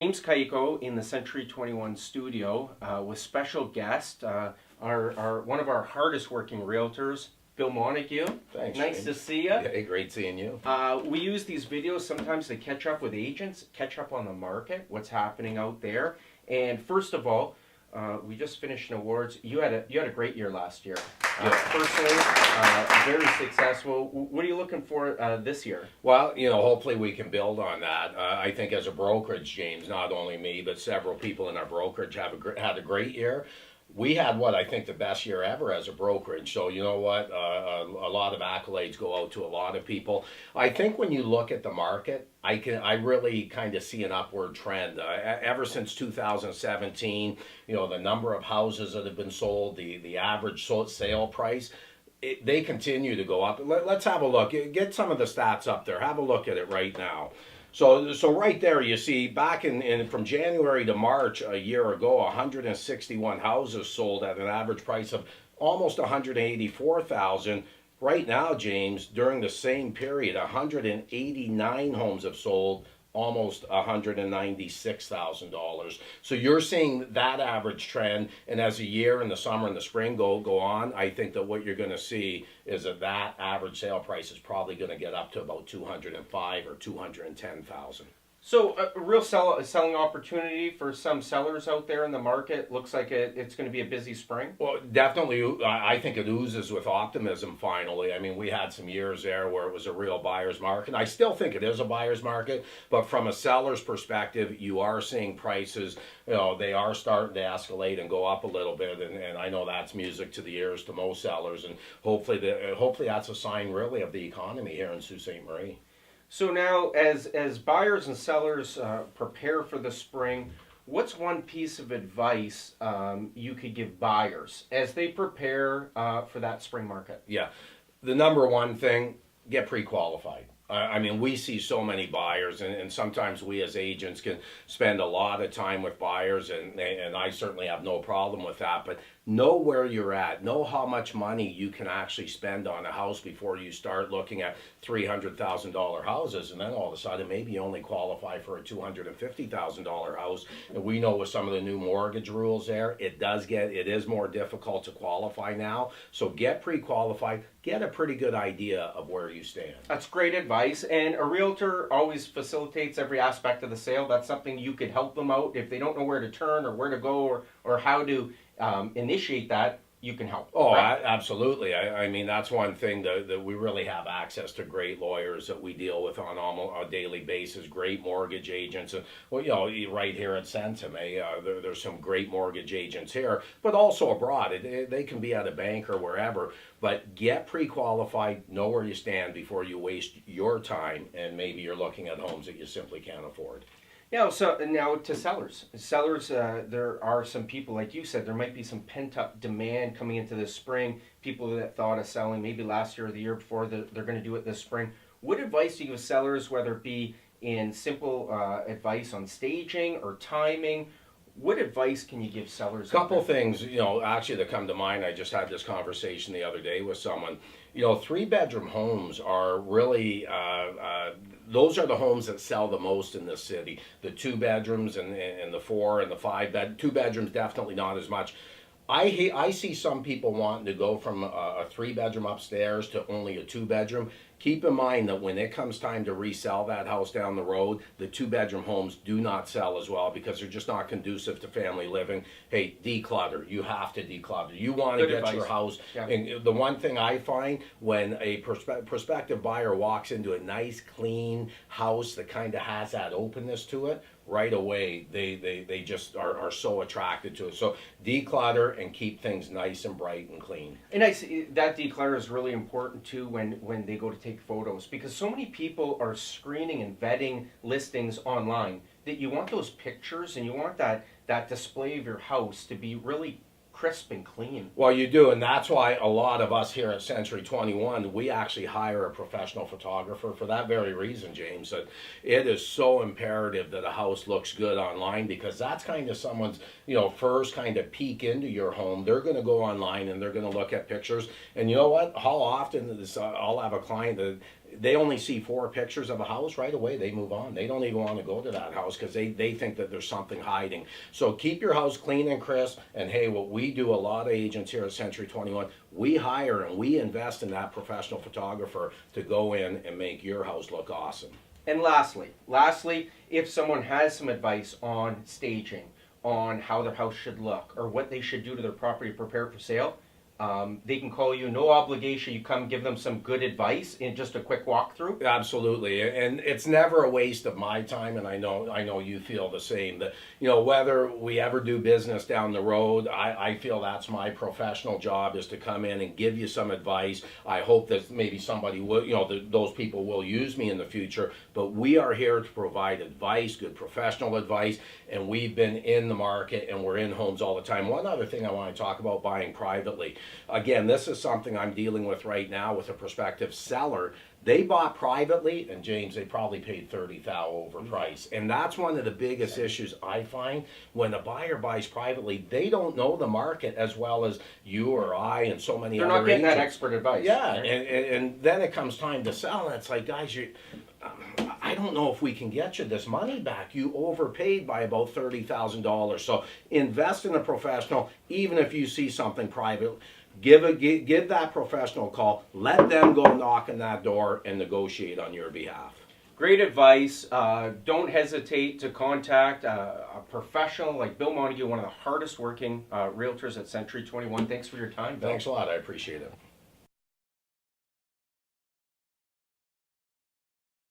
James Kaiko in the Century 21 studio with special guest, one of our hardest working realtors, Bill Montague. Thanks. Nice James. to see you. Hey, great seeing you. We use these videos sometimes to catch up with agents, catch up on the market, what's happening out there. And first of all, we just finished an awards. You had a great year last year. Personally, very successful. What are you looking for this year? Well, hopefully we can build on that. I think as a brokerage, James, not only me, but several people in our brokerage had a great year. We had I think the best year ever as a brokerage. So you know what, a lot of accolades go out to a lot of people. I think when you look at the market, I really kind of see an upward trend. Ever since 2017, the number of houses that have been sold, the average sale price, they continue to go up. Let's have a look. Get some of the stats up there. Have a look at it right now. So right there you see back from January to March a year ago, 161 houses sold at an average price of almost $184,000. Right now, James, during the same period, 189 homes have sold, almost $196,000. So you're seeing that average trend, and as the year and the summer and the spring go on, I think that what you're going to see is that average sale price is probably going to get up to about $205,000 or $210,000. So a real selling opportunity for some sellers out there in the market. Looks like it's going to be a busy spring. Well, definitely, I think it oozes with optimism finally. I mean, we had some years there where it was a real buyer's market. I still think it is a buyer's market, but from a seller's perspective, you are seeing prices, they are starting to escalate and go up a little bit, and I know that's music to the ears to most sellers, and hopefully that's a sign really of the economy here in Sault Ste. Marie. So now, as buyers and sellers prepare for the spring, what's one piece of advice you could give buyers as they prepare for that spring market? Yeah, the number one thing, get pre-qualified. I mean, we see so many buyers, and sometimes we as agents can spend a lot of time with buyers, and I certainly have no problem with that, but know where you're at. Know how much money you can actually spend on a house before you start looking at $300,000 houses, and then all of a sudden maybe you only qualify for a $250,000 house. And we know with some of the new mortgage rules there, it is more difficult to qualify now. So get pre-qualified, get a pretty good idea of where you stand. That's great advice, and a realtor always facilitates every aspect of the sale. That's something you could help them out if they don't know where to turn or where to go or how to initiate that. You can help. Oh, right? Absolutely. I mean, that's one thing that we really have access to great lawyers that we deal with on almost a daily basis, great mortgage agents. And, right here at Centum, there's some great mortgage agents here, but also abroad. They can be at a bank or wherever, but get pre-qualified, know where you stand before you waste your time, and maybe you're looking at homes that you simply can't afford. Yeah, so now to sellers. There are some people, like you said, there might be some pent-up demand coming into this spring. People that thought of selling maybe last year or the year before, they're going to do it this spring. What advice do you give sellers, whether it be in simple advice on staging or timing? What advice can you give sellers? A couple things, actually that come to mind. I just had this conversation the other day with someone. 3-bedroom homes are really, those are the homes that sell the most in this city. The 2 bedrooms and the 4 and the 5 2 bedrooms, definitely not as much. I see some people wanting to go from a 3-bedroom upstairs to only a 2-bedroom. Keep in mind that when it comes time to resell that house down the road, the 2-bedroom homes do not sell as well because they're just not conducive to family living. Hey, declutter. You have to declutter. You want to get your house. Yeah. And the one thing I find when a prospective buyer walks into a nice, clean house that kind of has that openness to it, right away they just are so attracted to it. So declutter and keep things nice and bright and clean. And I see that declutter is really important too when they go to take photos, because so many people are screening and vetting listings online that you want those pictures and you want that display of your house to be really crisp and clean. Well, you do, and that's why a lot of us here at Century 21, we actually hire a professional photographer for that very reason, James. That it is so imperative that a house looks good online, because that's kind of someone's, first kind of peek into your home. They're going to go online and they're going to look at pictures. And you know what? How often I'll have a client that they only see 4 pictures of a house right away. They move on. They don't even want to go to that house because they think that there's something hiding. So keep your house clean and crisp. And hey, what we do, a lot of agents here at Century 21, we hire and we invest in that professional photographer to go in and make your house look awesome. And lastly, if someone has some advice on staging, on how their house should look, or what they should do to their property to prepare for sale, they can call you, no obligation. You come give them some good advice in just a quick walkthrough. Absolutely, and it's never a waste of my time, and I know you feel the same. That, you know, whether we ever do business down the road, I feel that's my professional job, is to come in and give you some advice. I hope that maybe somebody will, you know, those people will use me in the future, but we are here to provide advice, good professional advice, and we've been in the market and we're in homes all the time. One other thing I want to talk about, buying privately. Again, this is something I'm dealing with right now with a prospective seller. They bought privately, and James, they probably paid $30,000 overpriced. And that's one of the biggest issues I find when a buyer buys privately. They don't know the market as well as you or I and so many They're other not getting agents. that expert advice. Yeah, and then it comes time to sell, and it's like, guys, I don't know if we can get you this money back. You overpaid by about $30,000. So invest in a professional, even if you see something private. Give that professional a call. Let them go knock on that door and negotiate on your behalf. Great advice. Don't hesitate to contact a professional like Bill Montague, one of the hardest working realtors at Century 21. Thanks for your time, Bill. Thanks a lot. I appreciate it.